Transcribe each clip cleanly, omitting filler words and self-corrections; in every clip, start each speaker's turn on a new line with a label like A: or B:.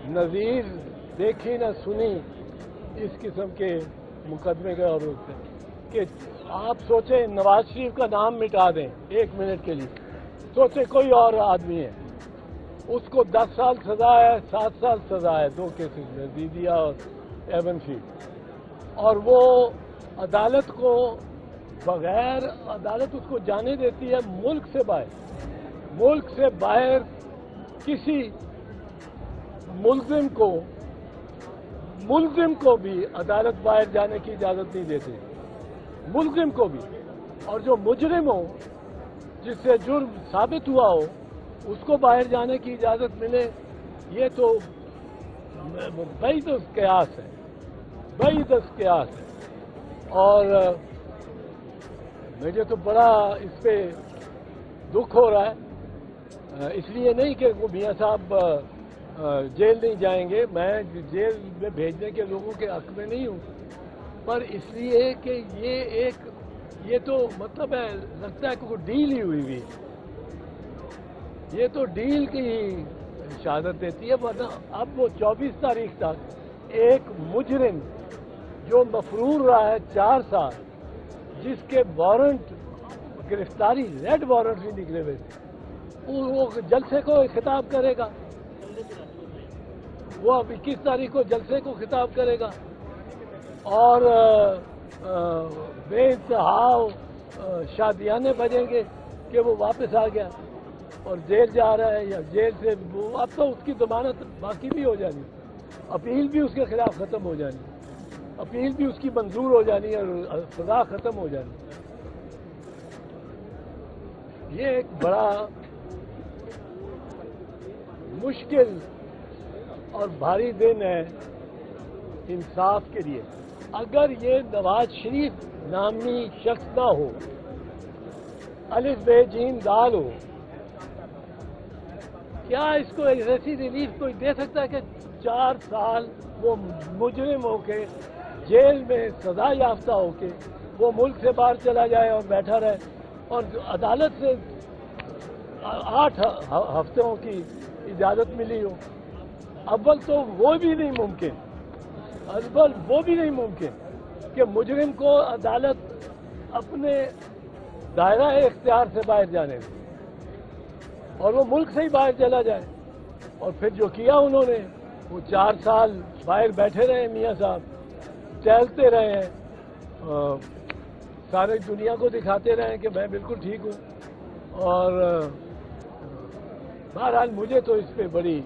A: नज़ीर देखी न सुनी इस किस्म के मुकदमे का और कि आप सोचें नवाज शरीफ का नाम मिटा दें 1 मिनट के लिए, सोचें कोई और आदमी है, उसको 10 साल सजा है, 7 साल सजा है 2 केसेस में, दीदिया और एवन फील्ड, और वो अदालत को बगैर अदालत उसको जाने देती है मुल्क से बाहर किसी मुल्जिम को भी अदालत बाहर जाने की इजाज़त नहीं देते, मुल्जिम को भी। और जो मुजरिम हो, जिससे जुर्म साबित हुआ हो, उसको बाहर जाने की इजाज़त मिले, ये तो बैइद क़ियास है। और मुझे तो बड़ा इस पे दुख हो रहा है, इसलिए नहीं कि मियाँ साहब जेल नहीं जाएंगे, मैं जेल में भेजने के लोगों के हक में नहीं हूँ, पर इसलिए कि ये तो मतलब है, लगता है कि कोई डील ही हुई हुई, ये तो डील की ही शहादत देती है। वरना अब वो 24 तारीख तक एक मुजरिम जो मफरूर रहा है 4 साल, जिसके वारंट गिरफ्तारी रेड वारंट भी निकले हुए थे, वो जलसे को खिताब करेगा, वो अब 21 तारीख को जलसे को खिताब करेगा, और बेइंतहा शादियाने बजेंगे कि वो वापस आ गया और जेल जा रहा है, या जेल से वो अब तो उसकी जमानत बाकी भी हो जानी, अपील भी उसके खिलाफ खत्म हो जानी, अपील भी उसकी मंजूर हो जानी और सजा खत्म हो जानी। ये एक बड़ा मुश्किल और भारी दिन है इंसाफ के लिए। अगर ये नवाज शरीफ नामी शख्स ना हो, अलिफ बे जीम दाल हो, क्या इसको ऐसी रिलीफ कोई दे सकता है कि 4 साल वो मुजरिम होके जेल में सजा याफ्ता होके वो मुल्क से बाहर चला जाए और बैठा रहे, और अदालत से 8 हफ्तों की इजाज़त मिली हो? अव्वल तो वो भी नहीं मुमकिन कि मुजरिम को अदालत अपने दायरा इख्तियार से बाहर जाने दे और वो मुल्क से ही बाहर चला जाए। और फिर जो किया उन्होंने, वो 4 साल बाहर बैठे रहे मियाँ साहब, टहलते रहे हैं, सारे दुनिया को दिखाते रहे कि मैं बिल्कुल ठीक हूँ। और बहरहाल मुझे तो इस पे बड़ी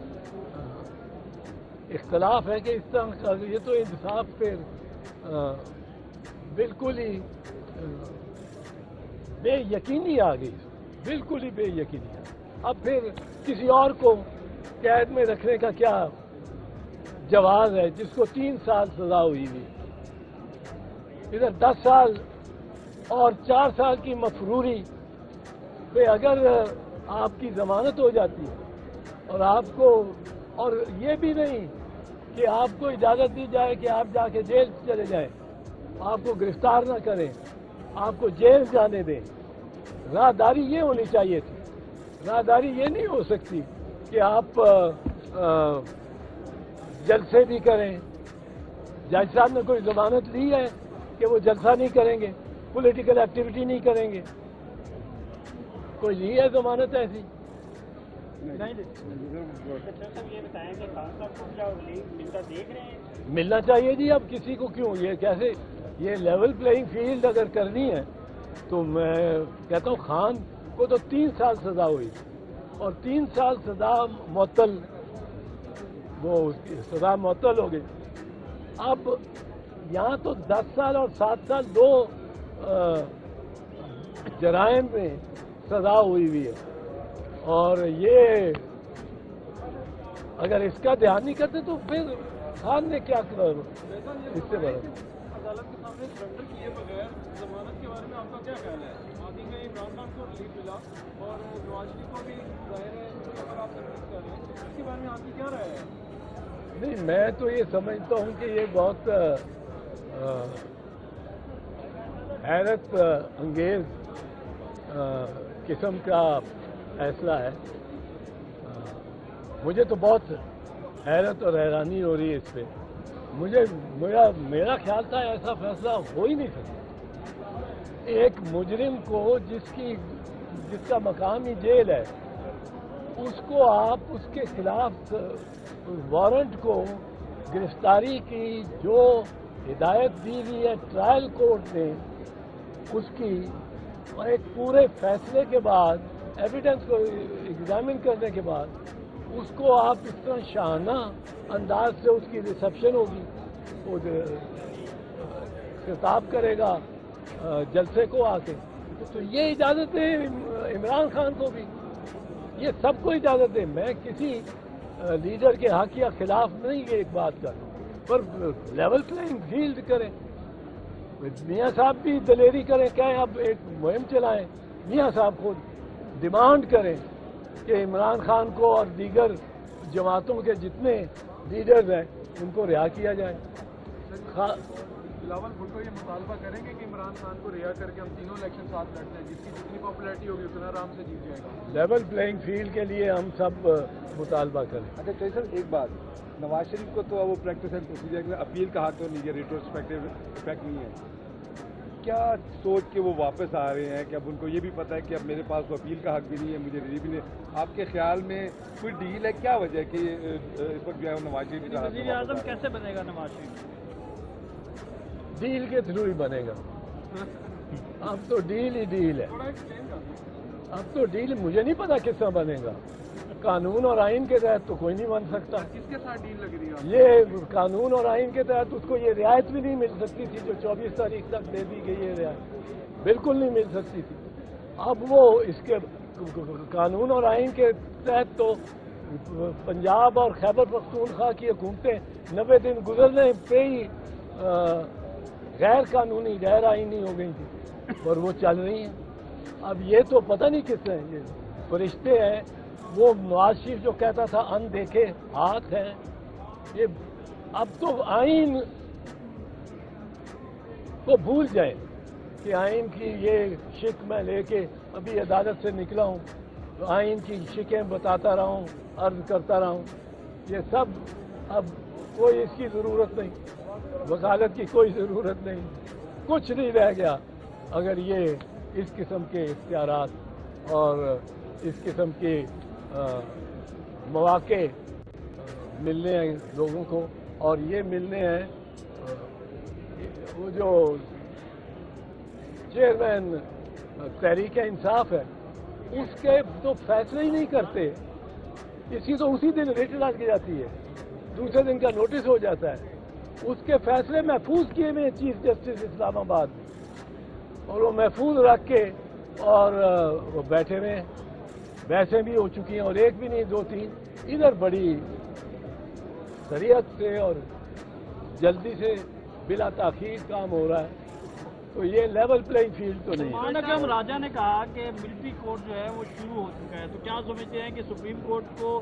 A: इख्तलाफ है कि इस तरह का ये तो इंसाफ पे बिल्कुल ही बेयकीनी आ गई, बिल्कुल ही बेयकीनी आ गई। अब फिर किसी और को कैद में रखने का क्या जवाब है जिसको 3 साल सजा हुई थी, इधर 10 साल और 4 साल की मफरूरी पे अगर आपकी जमानत हो जाती है और आपको, और ये भी नहीं कि आपको इजाज़त दी जाए कि आप जाके जेल चले जाएं, आपको गिरफ्तार ना करें, आपको जेल जाने दें। राहदारी ये होनी चाहिए थी, राहदारी ये नहीं हो सकती कि आप जलसे भी करें। जज साहब ने कोई जमानत ली है कि वो जलसा नहीं करेंगे, पॉलिटिकल एक्टिविटी नहीं करेंगे? कोई ली है जमानत ऐसी? नहीं। ये बताएं कि खान साहब को क्या मिलता देख रहे हैं? मिलना चाहिए जी। अब किसी को क्यों, ये कैसे, ये लेवल प्लेइंग फील्ड अगर करनी है तो मैं कहता हूँ खान को तो 3 साल सजा हुई और 3 साल सजा मुअत्तल, वो सजा मुअत्तल हो गई। अब यहाँ तो 10 साल और 7 साल 2 जराइम में सजा हुई है, और ये अगर इसका ध्यान नहीं करते तो फिर खान ने क्या करा इससे बड़ा। अदालत के सामने सरेंडर किए बगैर जमानत के बारे में आपका क्या ख्याल है? आदि में इमरान खान को रिलीफ मिला और नवाज शरीफ को भी जाहिर है अगर आप सर्विस कर रहे हैं, इसके बारे में आपकी क्या राय है? नहीं, मैं तो ये समझता हूँ कि ये बहुत हैरत अंगेज किस्म का फैसला है। मुझे तो बहुत حیرت اور حیرانی ہو رہی ہے اس پہ. میرا خیال تھا ایسا فیصلہ ہو ہی نہیں سکتا. ایک مجرم کو جس کا مقامی جیل ہے اس کو آپ اس کے خلاف وارنٹ کو گرفتاری کی جو ہدایت دی گئی ہے ٹرائل کورٹ نے اس کی اور ایک پورے فیصلے کے بعد ایویڈنس کو ایگزامن کرنے کے بعد اس کو آپ اس طرح شاہانہ انداز سے اس کی ریسیپشن ہوگی وہ خطاب کرے گا جلسے کو آ کے تو یہ اجازت ہے عمران خان کو بھی یہ سب کو اجازت ہے. میں کسی لیڈر کے حق یا خلاف نہیں یہ ایک بات کا پر لیول پلینگ فیلڈ کریں. میاں صاحب بھی دلیری کریں کہیں اب ایک مہم چلائیں. میاں صاحب کو ڈیمانڈ کریں کہ عمران خان کو اور دیگر جماعتوں کے جتنے لیڈرز ہیں ان کو رہا کیا جائے.
B: بلاول بھٹو یہ مطالبہ کریں گے کہ عمران خان کو رہا کر کے ہم تینوں الیکشن ساتھ لڑتے ہیں جس کی جتنی پاپولیرٹی ہوگی اتنا آرام سے جیت جائے گا.
A: لیول پلینگ فیلڈ کے لیے ہم سب مطالبہ کریں.
C: اچھا چوہدری صاحب ایک بات, نواز شریف کو تو وہ پریکٹس اینڈ پروسیجر میں اپیل کا حق تو نہیں ہے, ریٹروسپیکٹیو افیکٹ نہیں ہے. کیا سوچ کے وہ واپس آ رہے ہیں کہ اب ان کو یہ بھی پتہ ہے کہ اب میرے پاس تو اپیل کا حق بھی نہیں ہے, مجھے ریلی بھی نہیں. آپ کے خیال میں کوئی ڈیل ہے, کیا وجہ ہے کہ اس وقت جو ہے نواز شریف
D: وزیر اعظم کیسے بنے گا نواز شریف؟
A: ڈیل کے تھرو ہی بنے گا. اب تو ڈیل ہی ڈیل ہے. اب تو ڈیل مجھے نہیں پتا کس طرح بنے گا. قانون اور آئین کے تحت تو کوئی نہیں بن سکتا.
B: کس کے ساتھ ڈیل لگ رہی ہے؟
A: یہ قانون اور آئین کے تحت اس کو یہ رعایت بھی نہیں مل سکتی تھی جو 24 تاریخ تک دے دی گئی ہے رعایت, بالکل نہیں مل سکتی تھی. اب وہ اس کے قانون اور آئین کے تحت تو پنجاب اور خیبر پختونخوا کی حکومتیں 90 دن گزرنے پہ ہی غیر قانونی غیر آئینی ہو گئی تھی اور وہ چل رہی ہیں. اب یہ تو پتہ نہیں کس ہیں, یہ فرشتے ہیں. وہ نواز شریف جو کہتا تھا ان دیکھے ہاتھ ہیں, یہ اب تو آئین کو بھول جائیں کہ آئین کی یہ شک میں لے کے ابھی عدالت سے نکلا ہوں تو آئین کی شکیں بتاتا رہا ہوں, عرض کرتا رہا ہوں. یہ سب اب کوئی اس کی ضرورت نہیں, وکالت کی کوئی ضرورت نہیں, کچھ نہیں رہ گیا اگر یہ اس قسم کے اختیارات اور اس قسم کے مواقع ملنے ہیں لوگوں کو. اور یہ ملنے ہیں وہ جو چیئرمین تحریک انصاف ہے اس کے تو فیصلے ہی نہیں کرتے. اس کی تو اسی دن ریٹ ڈال کی جاتی ہے, دوسرے دن کا نوٹس ہو جاتا ہے. اس کے فیصلے محفوظ کیے ہوئے چیف جسٹس اسلام آباد اور وہ محفوظ رکھ کے اور وہ بیٹھے ہوئے. بحثیں بھی ہو چکی ہیں اور ایک بھی نہیں 2-3. ادھر بڑی سریعت سے اور جلدی سے بلا تاخیر کام ہو رہا ہے. تو یہ لیول پلینگ فیلڈ تو نہیں ہے.
D: مولانا اکرم راجہ نے کہا کہ ملٹری کورٹ جو ہے وہ شروع ہو چکا ہے, تو کیا سمجھتے ہیں کہ سپریم کورٹ کو